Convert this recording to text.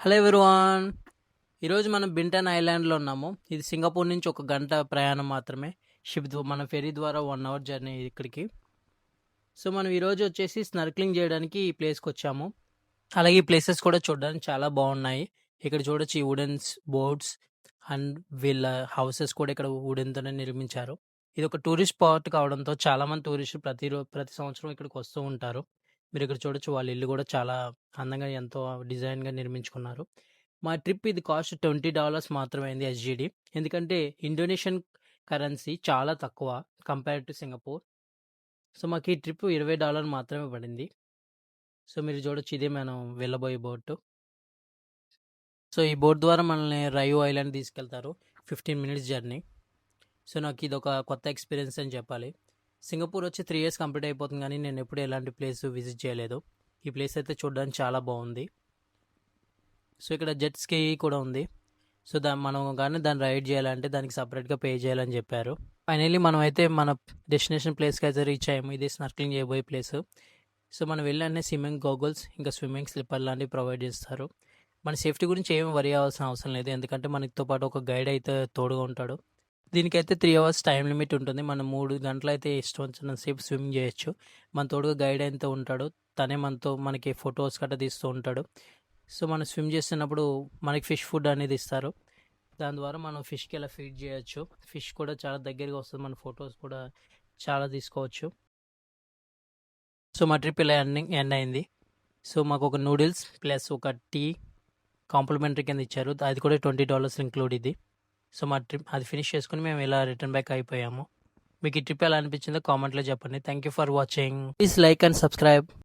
Hello everyone. ఈరోజు మనం బింటన్ ఐలాండ్లో ఉన్నాము. ఇది సింగపూర్ నుంచి 1 గంట ప్రయాణం మాత్రమే. మన ఫెరీ ద్వారా 1 అవర్ జర్నీ ఇక్కడికి. సో మనం ఈరోజు వచ్చేసి స్నర్క్లింగ్ చేయడానికి ఈ ప్లేస్కి వచ్చాము. అలాగే ఈ ప్లేసెస్ కూడా చూడడానికి చాలా బాగున్నాయి. ఇక్కడ చూడొచ్చు ఈ వుడెన్స్ బోర్డ్స్ అండ్ వీళ్ళ హౌసెస్ కూడా ఇక్కడ వుడెన్తోనే నిర్మించారు. ఇది ఒక టూరిస్ట్ స్పాట్ కావడంతో చాలామంది టూరిస్టులు ప్రతి సంవత్సరం ఇక్కడికి వస్తూ ఉంటారు. మీరు ఇక్కడ చూడొచ్చు వాళ్ళ ఇల్లు కూడా చాలా అందంగా ఎంతో డిజైన్గా నిర్మించుకున్నారు. మా ట్రిప్ ఇది కాస్ట్ $20 మాత్రమే అయింది ఎస్జీడి. ఎందుకంటే ఇండోనేషియన్ కరెన్సీ చాలా తక్కువ కంపేర్ టు సింగపూర్. సో మాకు ఈ ట్రిప్ $20 మాత్రమే పడింది. సో మీరు చూడొచ్చు ఇదే మనం వెళ్ళబోయే బోటు. సో ఈ బోట్ ద్వారా మనల్ని రైవ్ ఐలాండ్ తీసుకెళ్తారు. 15 మినిట్స్ జర్నీ. సో నాకు ఇది ఒక కొత్త ఎక్స్పీరియన్స్ అని చెప్పాలి. సింగపూర్ వచ్చి 3 ఇయర్స్ కంప్లీట్ అయిపోతుంది, కానీ నేను ఎప్పుడు ఎలాంటి ప్లేస్ విజిట్ చేయలేదు. ఈ ప్లేస్ అయితే చూడడానికి చాలా బాగుంది. సో ఇక్కడ జెట్ స్కీ కూడా ఉంది. సో మనం కానీ దాన్ని రైడ్ చేయాలంటే దానికి సపరేట్గా పే చేయాలని చెప్పారు. ఫైనల్లీ మనం అయితే మన డెస్టినేషన్ ప్లేస్కి అయితే రీచ్ అయ్యాము. ఇది స్నర్క్లింగ్ చేయబోయే ప్లేస్. సో మనం వెళ్ళానే స్విమ్మింగ్ గోగుల్స్ ఇంకా స్విమ్మింగ్ స్లిప్పర్ లాంటివి ప్రొవైడ్ చేస్తారు. మన సేఫ్టీ గురించి ఏమి వరి అవ్వాల్సిన అవసరం లేదు, ఎందుకంటే మనతో పాటు ఒక గైడ్ అయితే తోడుగా ఉంటాడు. దీనికైతే 3 అవర్స్ టైం లిమిట్ ఉంటుంది. మనం 3 గంటలు అయితే ఇష్టం వచ్చినంతసేపు స్విమ్మింగ్ చేయొచ్చు. మన తోడుగా గైడ్ అయితే ఉంటాడు. తనే మనకి ఫొటోస్ గట్రా తీస్తూ ఉంటాడు. సో మనం స్విమ్ చేస్తున్నప్పుడు మనకి ఫిష్ ఫుడ్ అనేది ఇస్తారు. దాని ద్వారా మనం ఫిష్కి ఎలా ఫీడ్ చేయొచ్చు. ఫిష్ కూడా చాలా దగ్గరగా వస్తుంది. మన ఫొటోస్ కూడా చాలా తీసుకోవచ్చు. సో మా ట్రిప్ ఇలా ఎండ్ అయింది. సో మాకు ఒక నూడిల్స్ ప్లస్ ఒక టీ కాంప్లిమెంటరీ కింద ఇచ్చారు. అది కూడా $20 ఇంక్లూడ్ ఇది. సో మా ట్రిప్ అది ఫినిష్ చేసుకుని మేము ఇలా రిటర్న్ బ్యాక్ అయిపోయాము. మీకు ఈ ట్రిప్ ఎలా అనిపించిందో కామెంట్లో చెప్పండి. Thank you for watching. Please like and subscribe.